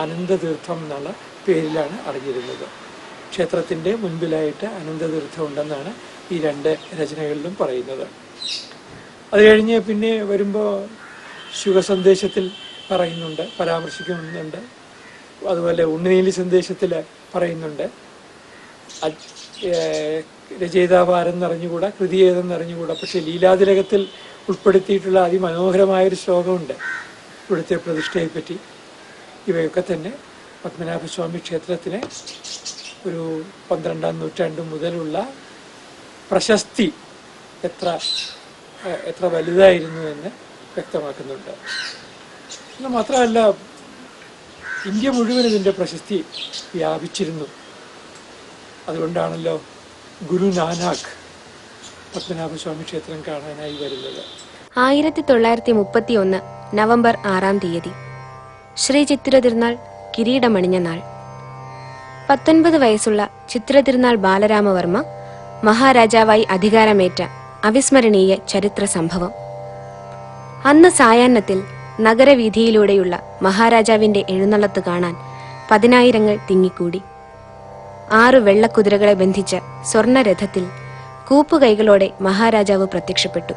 അനന്തതീർത്ഥം എന്നുള്ള പേരിലാണ് അറിഞ്ഞിരുന്നത്. ക്ഷേത്രത്തിൻ്റെ മുൻപിലായിട്ട് അനന്തതീർത്ഥം ഉണ്ടെന്നാണ് ഈ രണ്ട് രചനകളിലും പറയുന്നത്. അത് കഴിഞ്ഞ് പിന്നെ വരുമ്പോൾ ശുഖസന്ദേശത്തിൽ പറയുന്നുണ്ട്, പരാമർശിക്കുന്നുണ്ട്. അതുപോലെ ഉണ്ണിനീലി സന്ദേശത്തിൽ പറയുന്നുണ്ട്. രചയിതാവ് ആരെന്ന് അറിഞ്ഞുകൂടാ, കൃതി ഏതെന്ന് അറിഞ്ഞുകൂടാ. പക്ഷെ ലീലാതിലകത്തിൽ ഉൾപ്പെടുത്തിയിട്ടുള്ള അതിമനോഹരമായൊരു ശ്ലോകമുണ്ട് ഇവിടുത്തെ പ്രതിഷ്ഠയെപ്പറ്റി. ഇവയൊക്കെ തന്നെ പത്മനാഭസ്വാമി ക്ഷേത്രത്തിന് ഒരു 12ാം നൂറ്റാണ്ട് മുതലുള്ള പ്രശസ്തി എത്ര വലുതായിരുന്നു എന്ന് വ്യക്തമാക്കുന്നുണ്ട്. എന്ന് മാത്രമല്ല, ഇന്ത്യ മുഴുവൻ ഇതിൻ്റെ പ്രശസ്തി വ്യാപിച്ചിരുന്നു. അതുകൊണ്ടാണല്ലോ ഗുരു നാനാക്ക് പത്മനാഭസ്വാമി ക്ഷേത്രം കാണാനായി വരുന്നത്. 1931 നവംബർ 6-ാം തീയതി ശ്രീ ചിത്തിര തിരുനാൾ കിരീടമണിഞ്ഞ നാൾ. 19 വയസ്സുള്ള ചിത്തിര തിരുനാൾ ബാലരാമവർമ്മ മഹാരാജാവായി അധികാരമേറ്റ അവിസ്മരണീയ ചരിത്ര സംഭവം. അന്ന് സായാഹ്നത്തിൽ നഗരവീഥിയിലൂടെയുള്ള മഹാരാജാവിന്റെ എഴുന്നള്ളത്ത് കാണാൻ 10,000 തിങ്ങിക്കൂടി. 6 വെള്ളക്കുതിരകളെ ബന്ധിച്ച സ്വർണരഥത്തിൽ കൂപ്പുകൈകളോടെ മഹാരാജാവ് പ്രത്യക്ഷപ്പെട്ടു.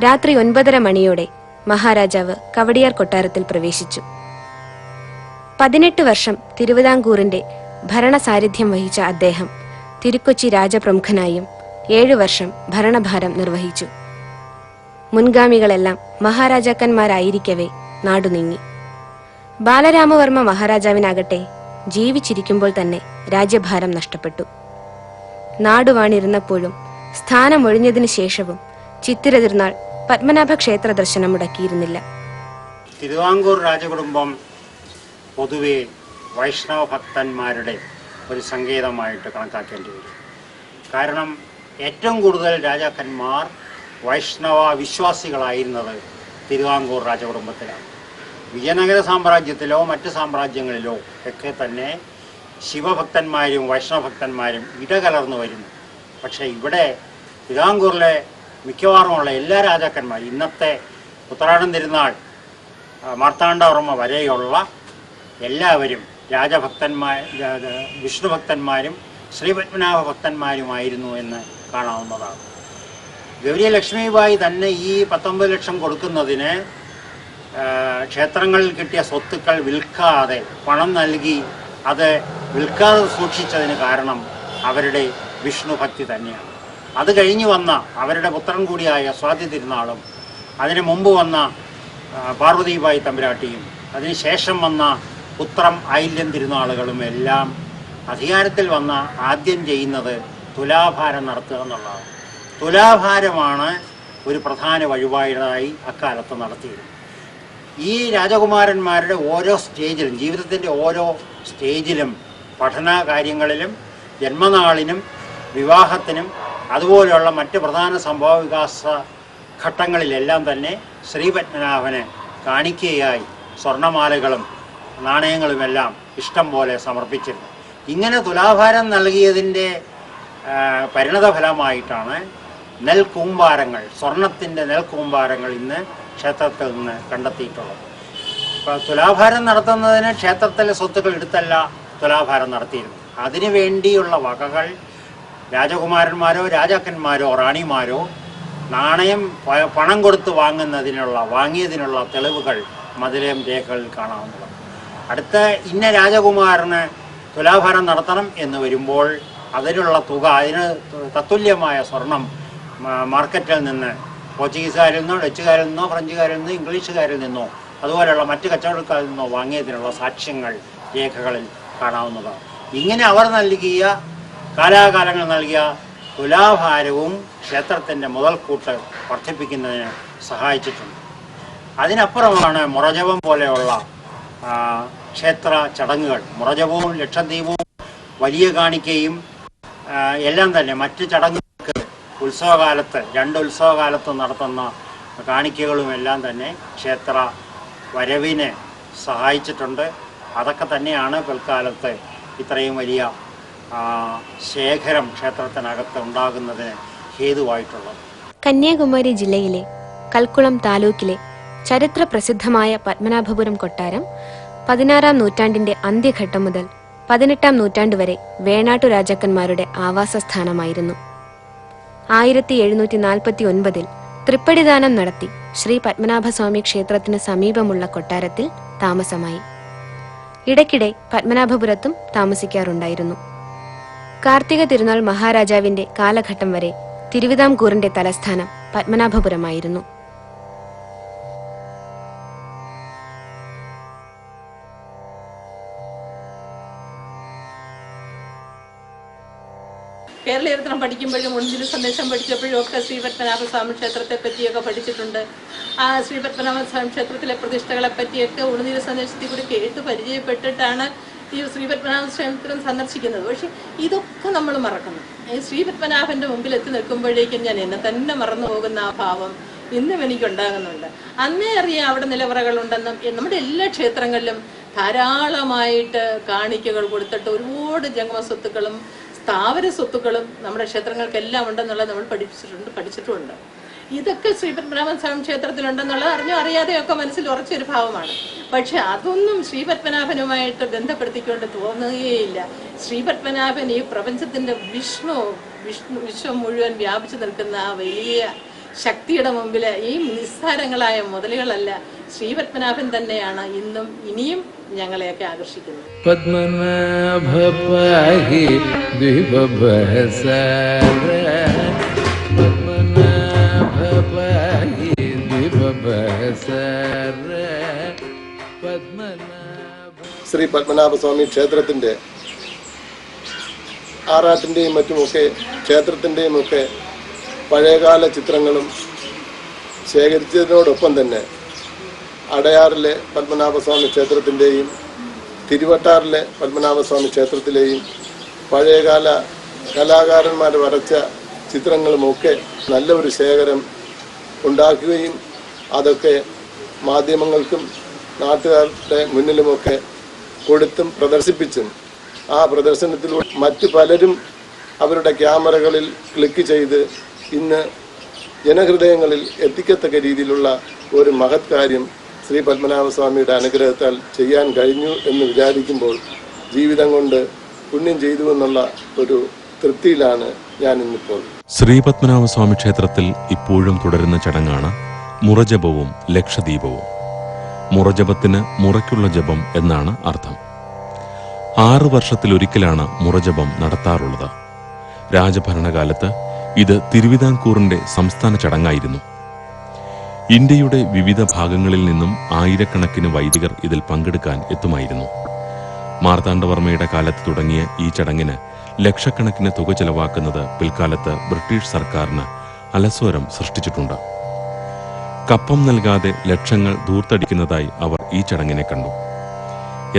രാത്രി 9:30 മണിയോടെ മഹാരാജാവ് കവടിയാർ കൊട്ടാരത്തിൽ പ്രവേശിച്ചു. 18 വർഷം തിരുവിതാംകൂറിന്റെ ഭരണസാരഥ്യം വഹിച്ച അദ്ദേഹം തിരുക്കൊച്ചി രാജപ്രമുഖനായും 7 വർഷം ഭരണഭാരം നിർവഹിച്ചു. മുൻഗാമികളെല്ലാം മഹാരാജാക്കന്മാരായിരിക്കവേ നാടു നീങ്ങി. ബാലരാമവർമ്മ മഹാരാജാവിനാകട്ടെ ജീവിച്ചിരിക്കുമ്പോൾ തന്നെ രാജ്യഭാരം നഷ്ടപ്പെട്ടു. നാടുവാണിരുന്നപ്പോഴും സ്ഥാനമൊഴിഞ്ഞതിനു ശേഷവും ചിത്തിര തിരുനാൾ പത്മനാഭ ക്ഷേത്ര ദർശനം മുടക്കിയിരുന്നില്ല. തിരുവിതാംകൂർ രാജകുടുംബം പൊതുവെ വൈഷ്ണവ ഭക്തന്മാരുടെ ഒരു സങ്കേതമായിട്ട് കണക്കാക്കേണ്ടി വരും. കാരണം ഏറ്റവും കൂടുതൽ രാജാക്കന്മാർ വൈഷ്ണവ വിശ്വാസികളായിരുന്നത് തിരുവിതാംകൂർ രാജകുടുംബത്തിലാണ്. വിജയനഗര സാമ്രാജ്യത്തിലോ മറ്റ് സാമ്രാജ്യങ്ങളിലോ ഒക്കെ തന്നെ ശിവഭക്തന്മാരും വൈഷ്ണവഭക്തന്മാരും ഇടകലർന്നു വരുന്നു. പക്ഷേ ഇവിടെ തിരുവിതാംകൂറിലെ മിക്കവാറുമുള്ള എല്ലാ രാജാക്കന്മാരും, ഇന്നത്തെ ഉത്രാടം തിരുനാൾ മാർത്താണ്ഡവർമ്മ വരെയുള്ള എല്ലാവരും വിഷ്ണു ഭക്തന്മാരും ശ്രീപത്മനാഭ ഭക്തന്മാരുമായിരുന്നു എന്ന് കാണാവുന്നതാണ്. ഗൗരി ലക്ഷ്മിബായി തന്നെ ഈ 19 ലക്ഷം കൊടുക്കുന്നതിന് ക്ഷേത്രങ്ങളിൽ കിട്ടിയ സ്വത്തുക്കൾ വിൽക്കാതെ പണം നൽകി അത് വിൽക്കാതെ സൂക്ഷിച്ചതിന് കാരണം അവരുടെ വിഷ്ണു ഭക്തി തന്നെയാണ്. അത് കഴിഞ്ഞു വന്ന അവരുടെ പുത്രൻ കൂടിയായ സ്വാതി തിരുനാളും, അതിന് മുമ്പ് വന്ന പാർവതിബായി തമ്പുരാട്ടിയും, അതിനുശേഷം വന്ന പുത്രം ആയില്യം തിരുനാളുകളും എല്ലാം അധികാരത്തിൽ വന്ന ആദ്യം ചെയ്യുന്നത് തുലാഭാരം നടത്തുക എന്നുള്ളതാണ്. തുലാഭാരമാണ് ഒരു പ്രധാന വഴിപാടായി അക്കാലത്ത് നടത്തിയത്. ഈ രാജകുമാരന്മാരുടെ ഓരോ സ്റ്റേജിലും, ജീവിതത്തിൻ്റെ ഓരോ സ്റ്റേജിലും, പഠന കാര്യങ്ങളിലും ജന്മനാളിനും വിവാഹത്തിനും അതുപോലെയുള്ള മറ്റ് പ്രധാന സംഭവ വികാസ ഘട്ടങ്ങളിലെല്ലാം തന്നെ ശ്രീപത്മനാഭന് കാണിക്കയായി സ്വർണമാലകളും നാണയങ്ങളുമെല്ലാം ഇഷ്ടം പോലെ സമർപ്പിച്ചിരുന്നു. ഇങ്ങനെ തുലാഭാരം നൽകിയതിൻ്റെ പരിണതഫലമായിട്ടാണ് നെൽക്കൂമ്പാരങ്ങൾ, സ്വർണത്തിൻ്റെ നെൽക്കൂമ്പാരങ്ങൾ ഇന്ന് ക്ഷേത്രത്തിൽ നിന്ന് കണ്ടെത്തിയിട്ടുള്ളത്. ഇപ്പോൾ തുലാഭാരം നടത്തുന്നതിന് ക്ഷേത്രത്തിലെ സ്വത്തുക്കൾ എടുത്തല്ല തുലാഭാരം നടത്തിയിരുന്നു. അതിനു വേണ്ടിയുള്ള വകകൾ രാജകുമാരന്മാരോ രാജാക്കന്മാരോ റാണിമാരോ നാണയം പണം കൊടുത്ത് വാങ്ങിയതിനുള്ള തെളിവുകൾ മതിലേം രേഖകളിൽ കാണാവുന്നതാണ്. അടുത്ത ഇന്ന രാജകുമാരന് തുലാഭാരം നടത്തണം എന്ന് വരുമ്പോൾ അതിനുള്ള തുക, അതിന് തത്തുല്യമായ സ്വർണം മാർക്കറ്റിൽ നിന്ന് പോർച്ചുഗീസുകാരിൽ നിന്നോ ഡച്ചുകാരിൽ നിന്നോ ഫ്രഞ്ചുകാരിൽ നിന്നോ ഇംഗ്ലീഷുകാരിൽ നിന്നോ അതുപോലെയുള്ള മറ്റ് കച്ചവടക്കാരിൽ നിന്നോ വാങ്ങിയതിനുള്ള സാക്ഷ്യങ്ങൾ രേഖകളിൽ കാണാവുന്നതാണ്. ഇങ്ങനെ അവർ കാലാകാലങ്ങൾ നൽകിയ തുലാഭാരവും ക്ഷേത്രത്തിൻ്റെ മുതൽക്കൂട്ട് വർദ്ധിപ്പിക്കുന്നതിന് സഹായിച്ചിട്ടുണ്ട്. അതിനപ്പുറമാണ് മുറജപം പോലെയുള്ള ക്ഷേത്ര ചടങ്ങുകൾ. മുറജപവും ലക്ഷദ്വീപവും വലിയ കാണിക്കയും എല്ലാം തന്നെ മറ്റ് ചടങ്ങുകൾക്ക് ഉത്സവകാലത്ത്, 2 ഉത്സവകാലത്ത് നടത്തുന്ന കാണിക്കകളും എല്ലാം തന്നെ ക്ഷേത്ര വരവിന് സഹായിച്ചിട്ടുണ്ട്. അതൊക്കെ തന്നെയാണ് പിൽക്കാലത്ത് ഇത്രയും വലിയ ശേഖരം ക്ഷേത്രത്തിനകത്ത് ഉണ്ടാകുന്നതിന് ഹേതുവായിട്ടുള്ളത്. കന്യാകുമാരി ജില്ലയിലെ കൽക്കുളം താലൂക്കിലെ ചരിത്ര പ്രസിദ്ധമായ പത്മനാഭപുരം കൊട്ടാരം 16-ാം നൂറ്റാണ്ടിന്റെ അന്ത്യഘട്ടം മുതൽ 18-ാം നൂറ്റാണ്ട് വരെ വേണാട്ടു രാജാക്കന്മാരുടെ ആവാസസ്ഥാനമായിരുന്നു. 1749 തൃപ്പടിദാനം നടത്തി ശ്രീ പത്മനാഭസ്വാമി ക്ഷേത്രത്തിന് സമീപമുള്ള കൊട്ടാരത്തിൽ താമസമായി. ഇടയ്ക്കിടെ പത്മനാഭപുരത്തും താമസിക്കാറുണ്ടായിരുന്നു. കാർത്തിക തിരുനാൾ മഹാരാജാവിന്റെ കാലഘട്ടം വരെ തിരുവിതാംകൂറിന്റെ തലസ്ഥാനം പത്മനാഭപുരമായിരുന്നു. കേരള ചരിത്രം പഠിക്കുമ്പോഴും ഉണ്ണിതിരു സന്ദേശം പഠിച്ചപ്പോഴും ഒക്കെ ശ്രീ പത്മനാഭസ്വാമി ക്ഷേത്രത്തെ പറ്റിയൊക്കെ പഠിച്ചിട്ടുണ്ട്. ആ ശ്രീ പത്മനാഭസ്വാമി ക്ഷേത്രത്തിലെ പ്രതിഷ്ഠകളെ പറ്റിയൊക്കെ ഉണ്ണിതിരു സന്ദേശത്തിൽ കൂടി കേട്ട് പരിചയപ്പെട്ടിട്ടാണ് ഈ ശ്രീ പത്മനാഭ ക്ഷേത്രം സന്ദർശിക്കുന്നത്. പക്ഷെ ഇതൊക്കെ നമ്മൾ മറക്കുന്നു. ഈ ശ്രീ പത്മനാഭന്റെ മുമ്പിൽ എത്തി നിൽക്കുമ്പോഴേക്കും ഞാൻ എന്നെ തന്നെ മറന്നു പോകുന്ന ആ ഭാവം ഇന്നും എനിക്കുണ്ടാകുന്നുണ്ട്. അന്നേ അറിയാം അവിടെ നിലവറകളുണ്ടെന്നും നമ്മുടെ എല്ലാ ക്ഷേത്രങ്ങളിലും ധാരാളമായിട്ട് കാണിക്കകൾ കൊടുത്തിട്ട് ഒരുപാട് ജംഗമ സ്വത്തുക്കളും സ്ഥാവര സ്വത്തുക്കളും നമ്മുടെ ക്ഷേത്രങ്ങൾക്കെല്ലാം ഉണ്ടെന്നുള്ളത് നമ്മൾ പഠിച്ചിട്ടുമുണ്ട്. ഇതൊക്കെ ശ്രീ പത്മനാഭസ്വാമി ക്ഷേത്രത്തിലുണ്ടെന്നുള്ളത് അറിയാതെയൊക്കെ മനസ്സിൽ ഉറച്ചൊരു ഭാവമാണ്. പക്ഷെ അതൊന്നും ശ്രീ പത്മനാഭനുമായിട്ട് ബന്ധപ്പെടുത്തിക്കൊണ്ട് തോന്നുകയില്ല. ശ്രീ പത്മനാഭൻ ഈ പ്രപഞ്ചത്തിന്റെ വിശ്വം മുഴുവൻ വ്യാപിച്ചു നിൽക്കുന്ന ആ വലിയ ശക്തിയുടെ മുമ്പിൽ ഈ നിസ്സാരങ്ങളായ മുതലുകളല്ല, ശ്രീ പത്മനാഭൻ തന്നെയാണ് ഇന്നും ഇനിയും ഞങ്ങളെയൊക്കെ ആകർഷിക്കുന്നത്. പത്മനാഭ പാഹി ദ്വിഭവസാര, പത്മനാഭ പാഹി ദ്വിഭവസാര, പത്മനാഭ. ശ്രീ പത്മനാഭസ്വാമി ക്ഷേത്രത്തിൻ്റെ ആറാട്ടിൻ്റെയും മറ്റുമൊക്കെ ക്ഷേത്രത്തിൻ്റെയും ഒക്കെ പഴയകാല ചിത്രങ്ങളും ശേഖരിച്ചതിനോടൊപ്പം തന്നെ അടയാറിലെ പത്മനാഭസ്വാമി ക്ഷേത്രത്തിൻ്റെയും തിരുവട്ടാറിലെ പത്മനാഭസ്വാമി ക്ഷേത്രത്തിലെയും പഴയകാല കലാകാരന്മാർ വരച്ച ചിത്രങ്ങളുമൊക്കെ നല്ല ഒരു ശേഖരം ഉണ്ടാക്കുകയും അതൊക്കെ മാധ്യമങ്ങൾക്കും നാട്ടുകാരുടെ മുന്നിലുമൊക്കെ കൊടുത്തും പ്രദർശിപ്പിച്ചും ആ പ്രദർശനത്തിലൂടെ മറ്റു പലരും അവരുടെ ക്യാമറകളിൽ ക്ലിക്ക് ചെയ്ത് ഇന്ന് ജനഹൃദയങ്ങളിൽ എത്തിക്കത്തക്ക രീതിയിലുള്ള ഒരു മഹത് കാര്യം ശ്രീ പത്മനാഭസ്വാമിയുടെ അനുഗ്രഹത്താൽ ചെയ്യാൻ കഴിഞ്ഞു എന്ന് വിചാരിക്കുമ്പോൾ ജീവിതം കൊണ്ട് പുണ്യം ചെയ്തു എന്നുള്ള ഒരു തൃപ്തിയിലാണ് ഞാൻ ഇന്നിപ്പോൾ. ശ്രീ പത്മനാഭസ്വാമി ക്ഷേത്രത്തിൽ ഇപ്പോഴും തുടരുന്ന ചടങ്ങാണ് മുറജപവും ലക്ഷദീപവും. മുറജപത്തിന് മുറയ്ക്കുള്ള ജപം എന്നാണ് അർത്ഥം. 6 വർഷത്തിലൊരിക്കലാണ് മുറജപം നടത്താറുള്ളത്. രാജഭരണകാലത്ത് ഇത് തിരുവിതാംകൂറിന്റെ സംസ്ഥാന ചടങ്ങായിരുന്നു. ഇന്ത്യയുടെ വിവിധ ഭാഗങ്ങളിൽ നിന്നും ആയിരക്കണക്കിന് വൈദികർ ഇതിൽ പങ്കെടുക്കാൻ എത്തുമായിരുന്നു. മാർത്താണ്ഡവർമ്മയുടെ കാലത്ത് തുടങ്ങിയ ഈ ചടങ്ങിന് ലക്ഷക്കണക്കിന് തുക ചെലവാക്കുന്നത് പിൽക്കാലത്ത് ബ്രിട്ടീഷ് സർക്കാരിന് അലസ്വരം സൃഷ്ടിച്ചിട്ടുണ്ട്. കപ്പം നൽകാതെ ലക്ഷങ്ങൾ ധൂർത്തടിക്കുന്നതായി അവർ ഈ ചടങ്ങിനെ കണ്ടു.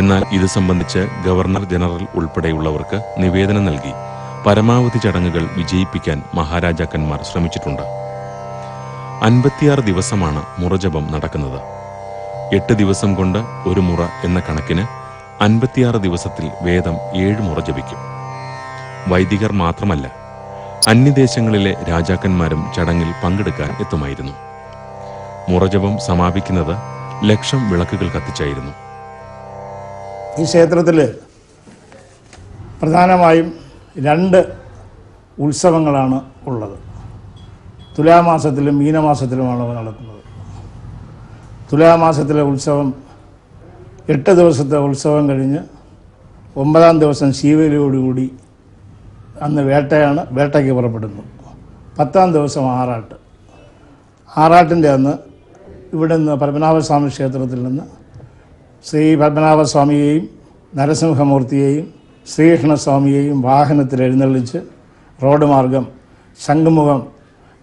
എന്നാൽ ഇത് സംബന്ധിച്ച് ഗവർണർ ജനറൽ ഉൾപ്പെടെയുള്ളവർക്ക് നിവേദനം നൽകി പരമാവധി ചടങ്ങുകൾ വിജയിപ്പിക്കാൻ മഹാരാജാക്കന്മാർ ശ്രമിച്ചിട്ടുണ്ട്. 56 ദിവസമാണ് മുറജപം നടക്കുന്നത്. 8 ദിവസം കൊണ്ട് ഒരു മുറ എന്ന കണക്കിന് 56 ദിവസത്തിൽ വേദം 7 മുറ ജപിക്കും. വൈദികർ മാത്രമല്ല, അന്യദേശങ്ങളിലെ രാജാക്കന്മാരും ചടങ്ങിൽ പങ്കെടുക്കാൻ എത്തുമായിരുന്നു. മുറജപം സമാപിക്കുന്നത് 1,00,000 വിളക്കുകൾ കത്തിച്ചായിരുന്നു. ഈ ക്ഷേത്രത്തിൽ പ്രധാനമായും 2 ഉത്സവങ്ങളാണ് ഉള്ളത്. തുലാമാസത്തിലും മീനമാസത്തിലുമാണ് നടക്കുന്നത്. തുലാമാസത്തിലെ ഉത്സവം 8 ദിവസത്തെ ഉത്സവം കഴിഞ്ഞ് 9-ാം ദിവസം ശീവേലിയോടുകൂടി അന്ന് വേട്ടയ്ക്ക് പുറപ്പെടുന്നു. 10-ാം ദിവസം ആറാട്ട്. ആറാട്ടിൻ്റെ അന്ന് ഇവിടെ നിന്ന് പത്മനാഭസ്വാമി ക്ഷേത്രത്തിൽ നിന്ന് ശ്രീ പത്മനാഭസ്വാമിയെയും നരസിംഹമൂർത്തിയെയും ശ്രീകൃഷ്ണസ്വാമിയെയും വാഹനത്തിൽ എഴുന്നള്ളിച്ച് റോഡ് മാർഗം ശംഖുമുഖം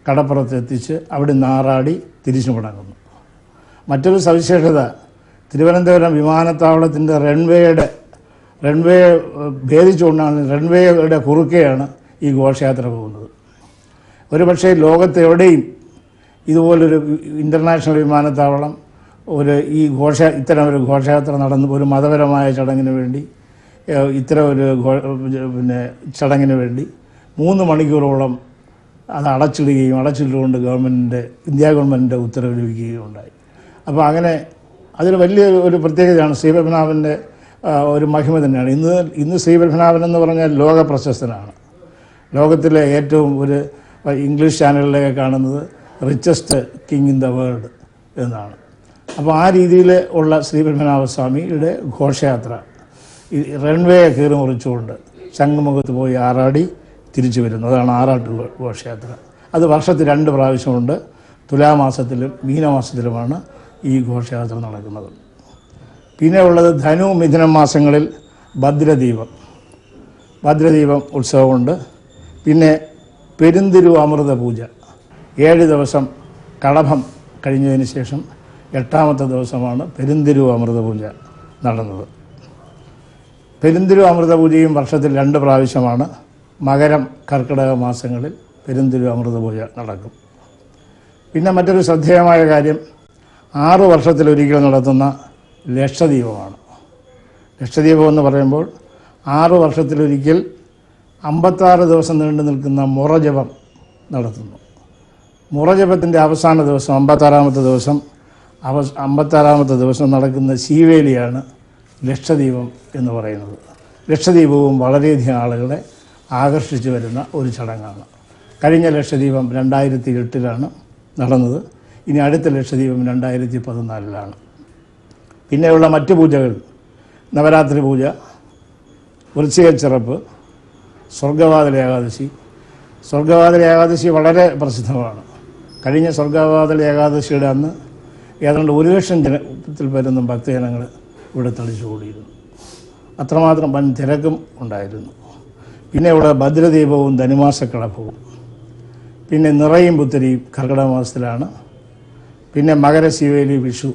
കടപ്പുറത്തെത്തിച്ച് അവിടെ ആറാടി തിരിച്ചു മടങ്ങുന്നു. മറ്റൊരു സവിശേഷത, തിരുവനന്തപുരം വിമാനത്താവളത്തിൻ്റെ റൺവേ ഭേദിച്ചുകൊണ്ടാണ് റൺവേയുടെ കുറുക്കെയാണ് ഈ ഘോഷയാത്ര പോകുന്നത്. ഒരു പക്ഷേ ലോകത്തെവിടെയും ഇതുപോലൊരു ഇൻ്റർനാഷണൽ വിമാനത്താവളം ഇത്തരം ഒരു ഘോഷയാത്ര നടന്ന് ഒരു മതപരമായ ചടങ്ങിന് വേണ്ടി ഇത്തരം ഒരു ചടങ്ങിന് വേണ്ടി 3 മണിക്കൂറോളം അത് അടച്ചിടുകൊണ്ട് ഇന്ത്യ ഗവൺമെൻറ്റിൻ്റെ ഉത്തരവ് ലഭിക്കുകയും ഉണ്ടായി. അപ്പോൾ അങ്ങനെ അതിൽ വലിയ ഒരു പ്രത്യേകതയാണ് ശ്രീപത്മനാഭൻ്റെ ഒരു മഹിമ തന്നെയാണ്. ഇന്ന് ശ്രീപത്മനാഭൻ എന്ന് പറഞ്ഞാൽ ലോക പ്രശസ്തനാണ്. ലോകത്തിലെ ഏറ്റവും ഒരു ഇംഗ്ലീഷ് ചാനലിലൊക്കെ കാണുന്നത് richest king in the world എന്നാണ്. അപ്പോൾ ആ രീതിയിൽ ഉള്ള ശ്രീപത്മനാഭസ്വാമിയുടെ ഘോഷയാത്ര ഈ റൺവേ കയറി മുറിച്ചുകൊണ്ട് ശംഖുമുഖത്ത് പോയി ആറാടി തിരിച്ചു വരുന്നു. അതാണ് ആറാട്ട് ഘോഷയാത്ര. അത് വർഷത്തിൽ 2 പ്രാവശ്യമുണ്ട്. തുലാമാസത്തിലും മീനമാസത്തിലുമാണ് ഈ ഘോഷയാത്ര നടക്കുന്നത്. പിന്നെ ഉള്ളത് ധനു മിഥുനം മാസങ്ങളിൽ ഭദ്രദീപം ഉത്സവമുണ്ട്. പിന്നെ പെരുന്തിരു അമൃത പൂജ 7 ദിവസം കളഭം കഴിഞ്ഞതിന് ശേഷം 8ാമത്തെ ദിവസമാണ് പെരുന്തിരു അമൃത പൂജ നടന്നത്. പെരുന്തിരു അമൃത പൂജയും വർഷത്തിൽ 2 പ്രാവശ്യമാണ്. മകരം കർക്കിടക മാസങ്ങളിൽ പെരുന്തിരു അമൃത പൂജ നടക്കും. പിന്നെ മറ്റൊരു ശ്രദ്ധേയമായ കാര്യം 6 വർഷത്തിലൊരിക്കൽ നടത്തുന്ന ലക്ഷദീപമാണ്. ലക്ഷദീപം എന്ന് പറയുമ്പോൾ 6 വർഷത്തിലൊരിക്കൽ 56 ദിവസം നീണ്ടു നിൽക്കുന്ന മുറജപം നടത്തുന്നു. മുറജപത്തിൻ്റെ അവസാന ദിവസം 56ാമത്തെ ദിവസം നടക്കുന്ന ശീവേലിയാണ് ലക്ഷദീപം എന്ന് പറയുന്നത്. ലക്ഷദീപവും വളരെയധികം ആളുകളെ ആകർഷിച്ചു വരുന്ന ഒരു ചടങ്ങാണ്. കഴിഞ്ഞ ലക്ഷദീപം 2008 നടന്നത്. ഇനി അടുത്ത ലക്ഷദീപം 2014 പിന്നെയുള്ള മറ്റ് പൂജകൾ നവരാത്രി പൂജ, വൃശ്ചികച്ചിറപ്പ്, സ്വർഗവാതിൽ ഏകാദശി. സ്വർഗവാതിൽ ഏകാദശി വളരെ പ്രസിദ്ധമാണ്. കഴിഞ്ഞ സ്വർഗവാതിൽ ഏകാദശിയുടെ അന്ന് ഏതാണ്ട് 1 ലക്ഷം ജനത്തിൽ വരുന്ന ഭക്തജനങ്ങൾ ഇവിടെ തളിച്ചുകൂടിയിരുന്നു. അത്രമാത്രം വൻ തിരക്കും ഉണ്ടായിരുന്നു. പിന്നെ ഇവിടെ ഭദ്രദീപവും ധനുമാസക്കളഭവും, പിന്നെ നിറയും പുത്തരിയും കർക്കിടക മാസത്തിലാണ്. പിന്നെ മകരശിവേലി, വിഷു,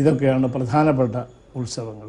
ഇതൊക്കെയാണ് പ്രധാനപ്പെട്ട ഉത്സവങ്ങൾ.